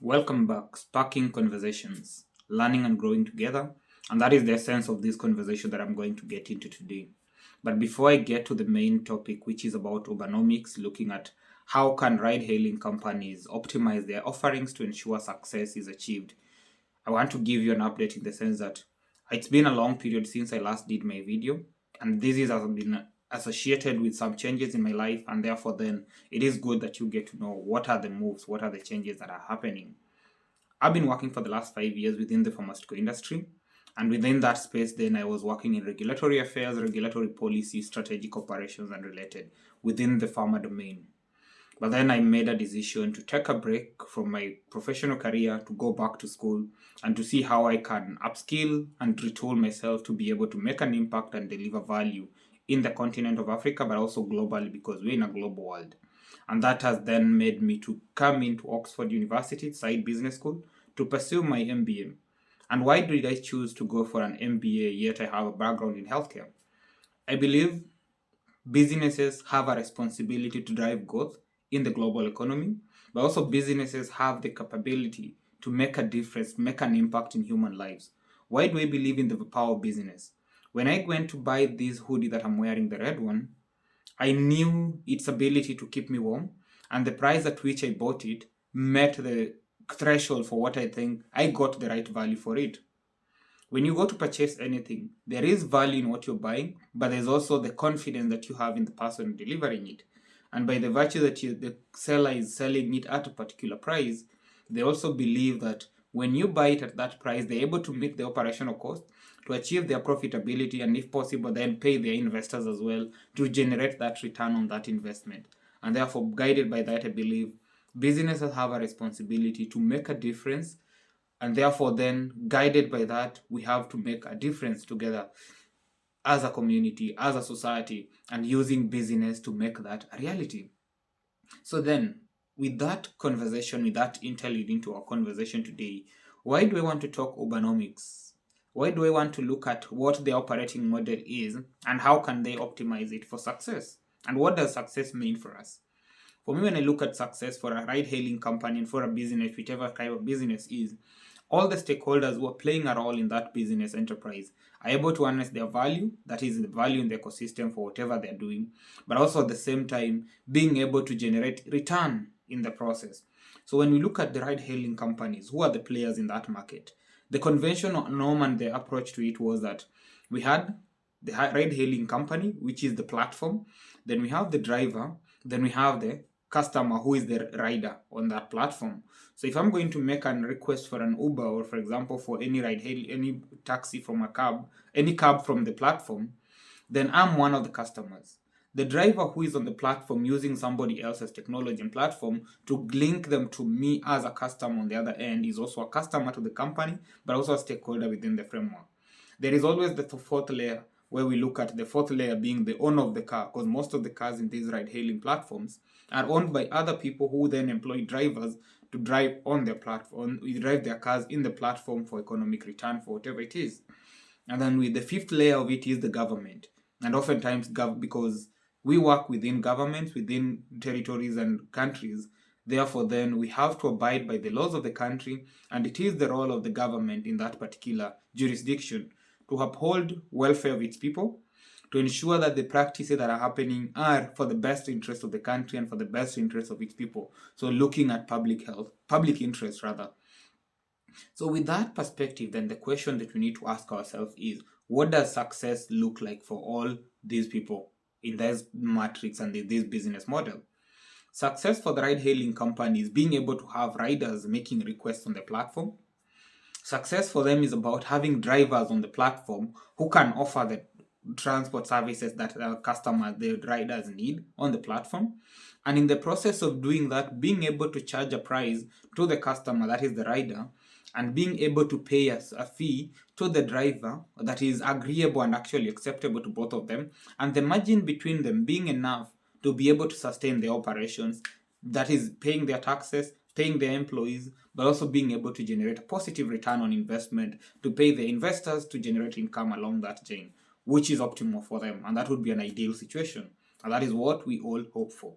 Welcome back, sparking conversations, learning and growing together. And that is the essence of this conversation that I'm going to get into today. But before I get to the main topic, which is about Ubernomics, looking at how can ride-hailing companies optimize their offerings to ensure success is achieved, I want to give you an update in the sense that it's been a long period since I last did my video, and has been associated with some changes in my life, and therefore then it is good that you get to know what are the moves, what are the changes that are happening. I've been working for the last 5 years within the pharmaceutical industry. And within that space, then I was working in regulatory affairs, regulatory policy, strategic operations, and related within the pharma domain. But then I made a decision to take a break from my professional career to go back to school and to see how I can upskill and retool myself to be able to make an impact and deliver value in the continent of Africa, but also globally because we're in a global world. And that has then made me to come into Oxford University, Side Business School, to pursue my MBA. And why did I choose to go for an MBA yet I have a background in healthcare? I believe businesses have a responsibility to drive growth in the global economy, but also businesses have the capability to make a difference, make an impact in human lives. Why do I believe in the power of business? When I went to buy this hoodie that I'm wearing, the red one, I knew its ability to keep me warm, and the price at which I bought it met the threshold for what I think I got the right value for it. When you go to purchase anything, there is value in what you're buying, but there's also the confidence that you have in the person delivering it. And by the virtue that the seller is selling it at a particular price, they also believe that when you buy it at that price, they're able to meet the operational cost to achieve their profitability, and if possible, then pay their investors as well to generate that return on that investment. And therefore, guided by that, I believe businesses have a responsibility to make a difference, and therefore then guided by that, we have to make a difference together as a community, as a society, and using business to make that a reality. So then, with that conversation, with that interlude into our conversation today, why do I want to talk Ubernomics? Why do I want to look at what the operating model is and how can they optimize it for success? And what does success mean for us? For me, when I look at success for a ride-hailing company and for a business, whichever type of business is, all the stakeholders who are playing a role in that business enterprise are able to harness their value, that is the value in the ecosystem for whatever they're doing, but also at the same time being able to generate return in the process. So when we look at the ride-hailing companies, who are the players in that market? The conventional norm and the approach to it was that we had the ride-hailing company, which is the platform, then we have the driver, then we have the customer who is the rider on that platform. So if I'm going to make a request for an Uber, or for example for any ride hail, any taxi from a cab, any cab from the platform, then I'm one of the customers. The driver who is on the platform using somebody else's technology and platform to link them to me as a customer on the other end is also a customer to the company, but also a stakeholder within the framework. There is always the fourth layer, where we look at the fourth layer being the owner of the car, because most of the cars in these ride-hailing platforms are owned by other people who then employ drivers to drive on their platform, drive their cars in the platform for economic return for whatever it is. And then with the fifth layer of it is the government. And oftentimes, because we work within governments, within territories and countries, therefore then we have to abide by the laws of the country, and it is the role of the government in that particular jurisdiction to uphold welfare of its people, to ensure that the practices that are happening are for the best interest of the country and for the best interest of its people. So looking at public health, public interest rather. So with that perspective, then the question that we need to ask ourselves is, what does success look like for all these people in this matrix and this business model? Success for the ride-hailing companies being able to have riders making requests on the platform. Success for them is about having drivers on the platform who can offer the transport services that the customers, the riders need on the platform. And in the process of doing that, being able to charge a price to the customer, that is the rider, and being able to pay a fee to the driver that is agreeable and actually acceptable to both of them, and the margin between them being enough to be able to sustain their operations, that is paying their taxes, paying their employees, but also being able to generate a positive return on investment to pay the investors to generate income along that chain, which is optimal for them. And that would be an ideal situation. And that is what we all hope for.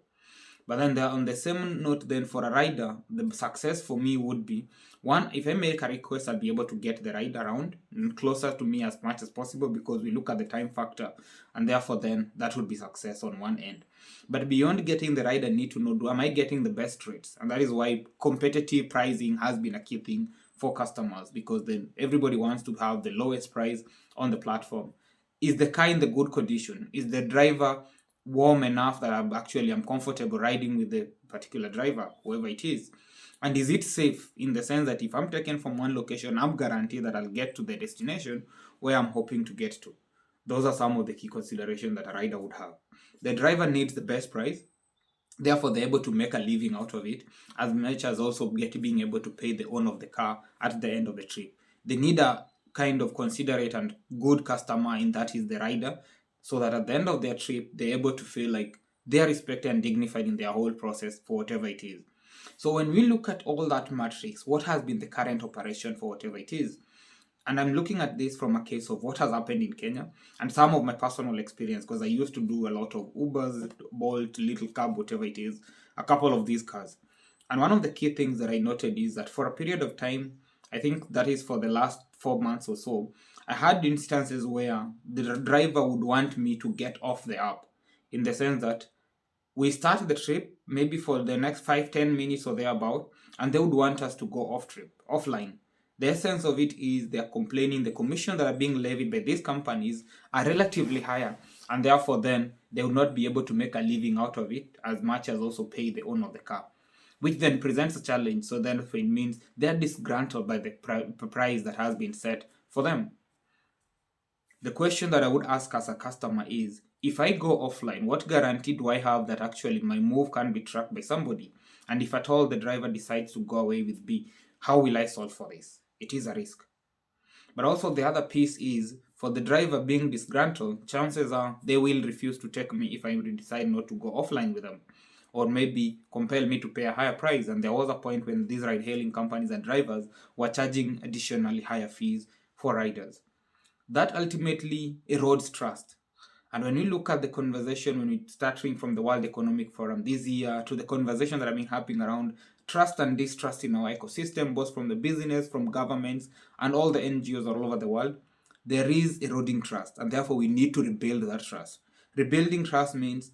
But then on the same note, then for a rider, the success for me would be, one, if I make a request, I'll be able to get the rider around and closer to me as much as possible, because we look at the time factor, and therefore then that would be success on one end. But beyond getting the rider, I need to know, am I getting the best rates? And that is why competitive pricing has been a key thing for customers, because then everybody wants to have the lowest price on the platform. Is the car in the good condition? Is the driver warm enough that I'm comfortable riding with the particular driver, whoever it is? And is it safe, in the sense that if I'm taken from one location, I'm guaranteed that I'll get to the destination where I'm hoping to get to? Those are some of the key considerations that a rider would have. The driver needs the best price, therefore they're able to make a living out of it, as much as also being able to pay the owner of the car at the end of the trip. They need a kind of considerate and good customer, and that is the rider, so that at the end of their trip, they're able to feel like they are respected and dignified in their whole process for whatever it is. So when we look at all that matrix, what has been the current operation for whatever it is? And I'm looking at this from a case of what has happened in Kenya and some of my personal experience, because I used to do a lot of Ubers, Bolt, Little Cab, whatever it is, a couple of these cars. And one of the key things that I noted is that for a period of time, I think that is for the last 4 months or so, I had instances where the driver would want me to get off the app, in the sense that we start the trip maybe for the next 5-10 minutes or thereabout, and they would want us to go off trip, offline. The essence of it is they are complaining the commission that are being levied by these companies are relatively higher, and therefore then they will not be able to make a living out of it as much as also pay the owner of the car, which then presents a challenge. So then it means they are disgruntled by the price that has been set for them. The question that I would ask as a customer is, if I go offline, what guarantee do I have that actually my move can be tracked by somebody? And if at all the driver decides to go away with B, how will I solve for this? It is a risk. But also the other piece is, for the driver being disgruntled, chances are they will refuse to take me if I decide not to go offline with them, or maybe compel me to pay a higher price. And there was a point when these ride-hailing companies and drivers were charging additionally higher fees for riders. That ultimately erodes trust. And when we look at the conversation, when we're starting from the World Economic Forum this year to the conversation that have been happening around trust and distrust in our ecosystem, both from the business, from governments, and all the NGOs all over the world, there is eroding trust. And therefore, we need to rebuild that trust. Rebuilding trust means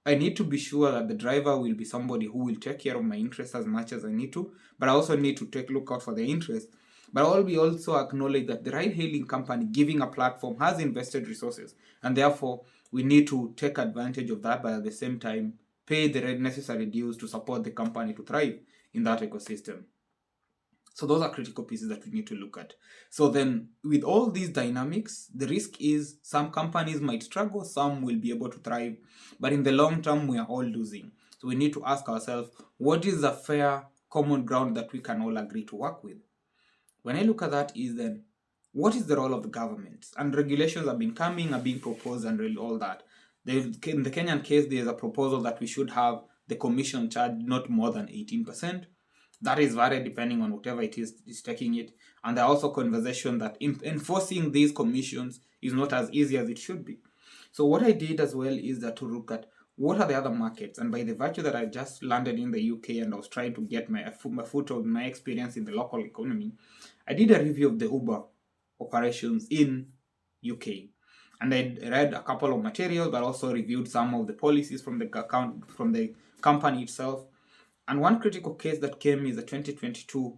I need to be sure that the driver will be somebody who will take care of my interests as much as I need to, but I also need to look out for their interests. But we also acknowledge that the ride-hailing company giving a platform has invested resources, and therefore we need to take advantage of that, but at the same time pay the necessary dues to support the company to thrive in that ecosystem. So those are critical pieces that we need to look at. So then with all these dynamics, the risk is some companies might struggle, some will be able to thrive, but in the long term, we are all losing. So we need to ask ourselves, what is a fair common ground that we can all agree to work with? When I look at that is then, what is the role of the government? And regulations have been coming, are being proposed, and all that. In the Kenyan case, there's a proposal that we should have the commission charge not more than 18%. That is varied depending on whatever it is taking it. And there are also conversations that enforcing these commissions is not as easy as it should be. So what I did as well is that to look at what are the other markets, and by the virtue that I just landed in the UK and I was trying to get my foot of my experience in the local economy, I did a review of the Uber operations in UK, and I read a couple of materials, but also reviewed some of the policies from the company itself. And one critical case that came is a 2022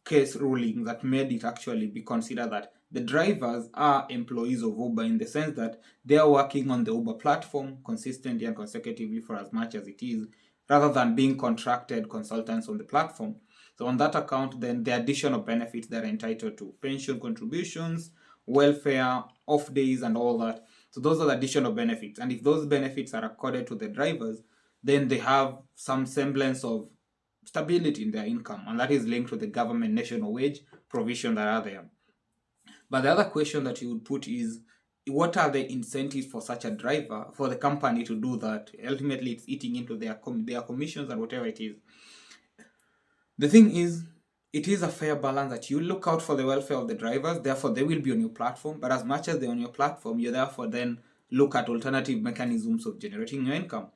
case ruling that made it actually be considered that the drivers are employees of Uber, in the sense that they are working on the Uber platform consistently and consecutively for as much as it is, rather than being contracted consultants on the platform. So on that account, then the additional benefits they're entitled to, pension contributions, welfare, off days, and all that. So those are the additional benefits. And if those benefits are accorded to the drivers, then they have some semblance of stability in their income, and that is linked to the government national wage provision that are there. But the other question that you would put is, what are the incentives for such a driver, for the company to do that? Ultimately, it's eating into their commissions and whatever it is. The thing is, it is a fair balance that you look out for the welfare of the drivers, therefore they will be on your platform, but as much as they're on your platform, you therefore then look at alternative mechanisms of generating your income.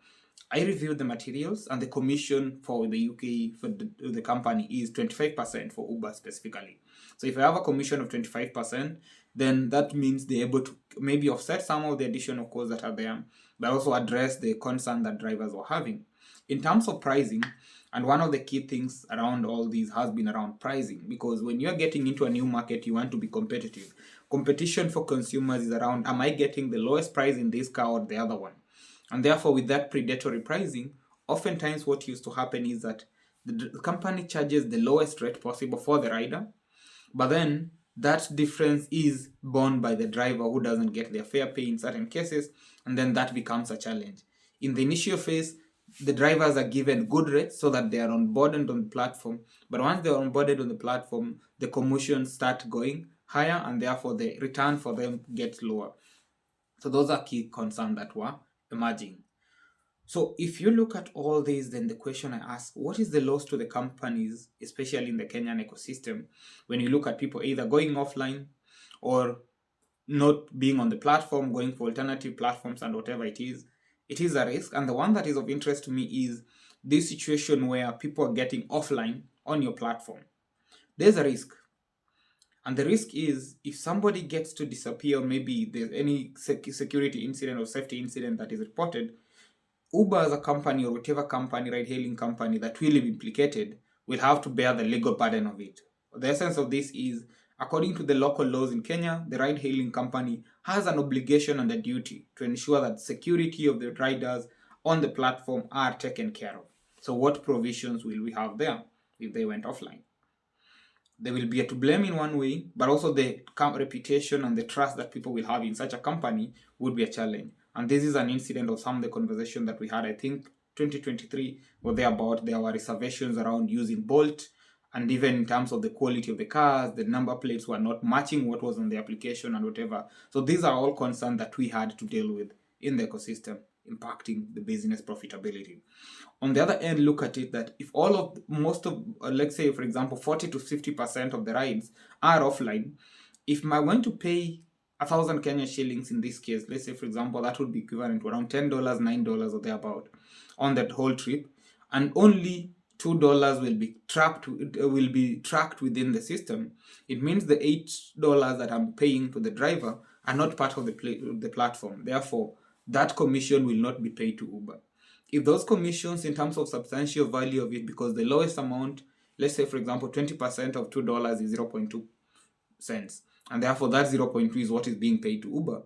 I reviewed the materials, and the commission for the UK for the company is 25% for Uber specifically. So if I have a commission of 25%, then that means they're able to maybe offset some of the additional costs that are there, but also address the concern that drivers were having. In terms of pricing, and one of the key things around all these has been around pricing, because when you're getting into a new market, you want to be competitive. Competition for consumers is around, am I getting the lowest price in this car or the other one? And therefore, with that predatory pricing, oftentimes what used to happen is that the company charges the lowest rate possible for the rider, but then that difference is borne by the driver who doesn't get their fair pay in certain cases, and then that becomes a challenge. In the initial phase, the drivers are given good rates so that they are onboarded on the platform, but once they are onboarded on the platform, the commissions start going higher, and therefore the return for them gets lower. So those are key concerns that were emerging. So if you look at all these, then the question I ask, what is the loss to the companies, especially in the Kenyan ecosystem, when you look at people either going offline or not being on the platform, going for alternative platforms and whatever it is a risk. And the one that is of interest to me is this situation where people are getting offline on your platform. There's a risk. And the risk is if somebody gets to disappear, maybe there's any security incident or safety incident that is reported, Uber as a company or whatever company, ride-hailing company that will be implicated will have to bear the legal burden of it. The essence of this is, according to the local laws in Kenya, the ride-hailing company has an obligation and a duty to ensure that security of the riders on the platform are taken care of. So what provisions will we have there if they went offline? They will be to blame in one way, but also the reputation and the trust that people will have in such a company would be a challenge. And this is an incident of some of the conversation that we had, I think 2023, where there were reservations around using Bolt, and even in terms of the quality of the cars, the number plates were not matching what was on the application and whatever. So these are all concerns that we had to deal with in the ecosystem, impacting the business profitability. On the other end, look at it that if most of, let's say, for example, 40 to 50% of the rides are offline, if I want to pay 1,000 Kenya shillings in this case, let's say, for example, that would be equivalent to around $10, $9 or thereabout on that whole trip, and only $2 will be tracked within the system. It means the $8 that I'm paying to the driver are not part of the platform. Therefore, that commission will not be paid to Uber. If those commissions in terms of substantial value of it, because the lowest amount, let's say for example 20% of $2 is 0.2 cents, and therefore that 0.2 is what is being paid to Uber.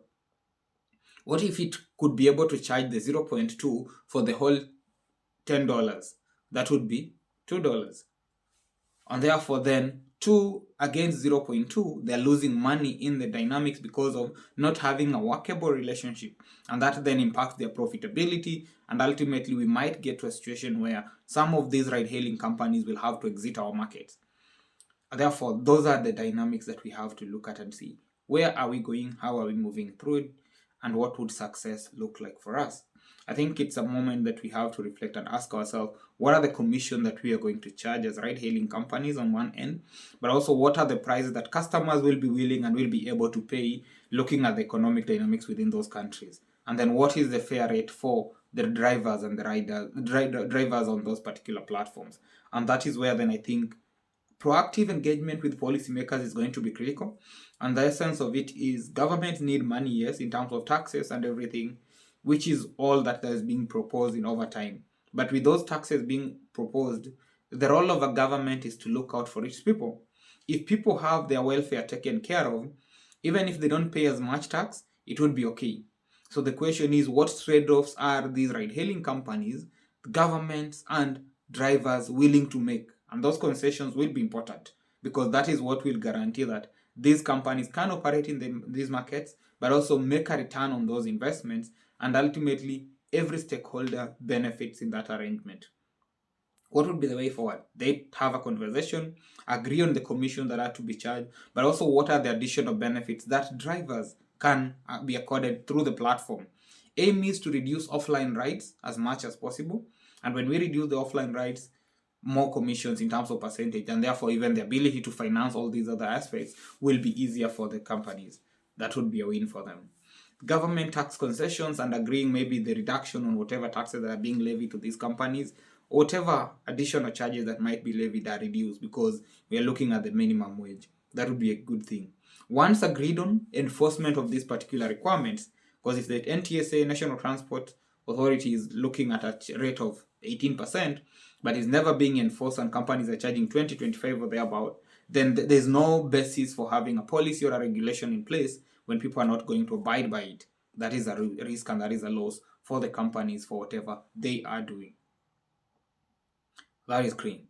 What if it could be able to charge the 0.2 for the whole $10? That would be $2. And therefore then 2 against 0.2, they're losing money in the dynamics because of not having a workable relationship, and that then impacts their profitability, and ultimately we might get to a situation where some of these ride-hailing companies will have to exit our markets. And therefore, those are the dynamics that we have to look at and see where are we going, how are we moving through it, and what would success look like for us. I think it's a moment that we have to reflect and ask ourselves, what are the commission that we are going to charge as ride-hailing companies on one end, but also what are the prices that customers will be willing and will be able to pay, looking at the economic dynamics within those countries. And then what is the fair rate for the drivers and the drivers on those particular platforms. And that is where then I think proactive engagement with policymakers is going to be critical. And the essence of it is governments need money, yes, in terms of taxes and everything, which is all that is being proposed in over time. But with those taxes being proposed, the role of a government is to look out for its people. If people have their welfare taken care of, even if they don't pay as much tax, it would be okay. So the question is, what trade-offs are these ride-hailing companies, governments, and drivers willing to make? And those concessions will be important, because that is what will guarantee that these companies can operate in these markets, but also make a return on those investments, and ultimately every stakeholder benefits in that arrangement. What would be the way forward? They have a conversation, agree on the commission that are to be charged, but also what are the additional benefits that drivers can be accorded through the platform. Aim is to reduce offline rides as much as possible, and when we reduce the offline rides, more commissions in terms of percentage, and therefore even the ability to finance all these other aspects will be easier for the companies. That would be a win for them. government tax concessions and agreeing maybe the reduction on whatever taxes that are being levied to these companies, whatever additional charges that might be levied are reduced because we are looking at the minimum wage. That would be a good thing. Once agreed on, enforcement of these particular requirements, because if the NTSA, National Transport Authority, is looking at a rate of 18%, but is never being enforced and companies are charging 20, 25 or thereabout, then there's no basis for having a policy or a regulation in place when people are not going to abide by it. That is a risk and that is a loss for the companies for whatever they are doing. That is clean.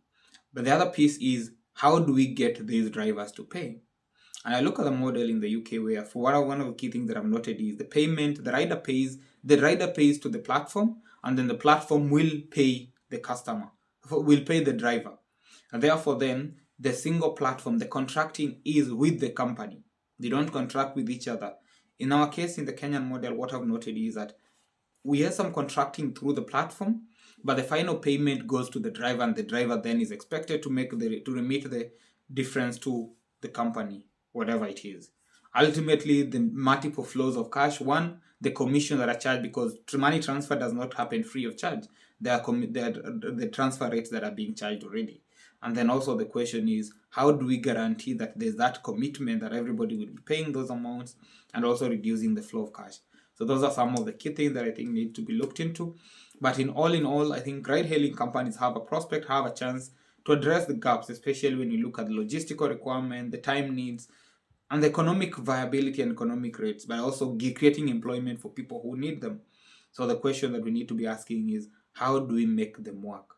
But the other piece is, how do we get these drivers to pay? And I look at the model in the UK where, for one of the key things that I've noted is the payment, the rider pays to the platform, and then the platform will pay the customer, will pay the driver. And therefore then, the single platform, the contracting is with the company. They don't contract with each other. In our case, in the Kenyan model, what I've noted is that we have some contracting through the platform, but the final payment goes to the driver, and the driver then is expected to remit the difference to the company, whatever it is. Ultimately, the multiple flows of cash. One, the commission that are charged, because money transfer does not happen free of charge. There are the transfer rates that are being charged already. And then also the question is, how do we guarantee that there's that commitment that everybody will be paying those amounts, and also reducing the flow of cash? So those are some of the key things that I think need to be looked into. But in all, I think ride-hailing companies have a chance to address the gaps, especially when you look at the logistical requirement, the time needs, and the economic viability and economic rates, but also creating employment for people who need them. So the question that we need to be asking is, how do we make them work?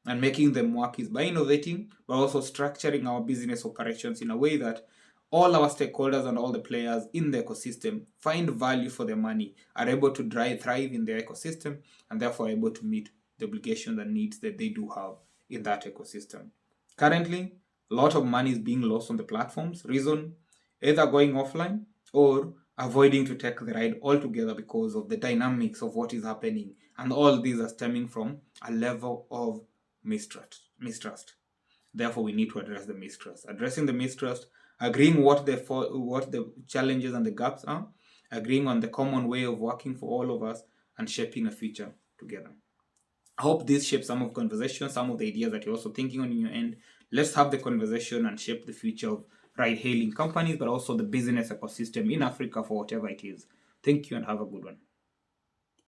And making them work is by innovating, but also structuring our business operations in a way that all our stakeholders and all the players in the ecosystem find value for their money, are able to thrive in their ecosystem, and therefore able to meet the obligations and needs that they do have in that ecosystem. Currently, a lot of money is being lost on the platforms. Reason, either going offline or avoiding to take the ride altogether because of the dynamics of what is happening. And all these are stemming from a level of mistrust. Therefore, we need to address the mistrust. Addressing the mistrust, agreeing what the challenges and the gaps are, agreeing on the common way of working for all of us, and shaping a future together. I hope this shapes some of conversation, some of the ideas that you're also thinking on in your end. Let's have the conversation and shape the future of ride-hailing companies, but also the business ecosystem in Africa for whatever it is. Thank you and have a good one.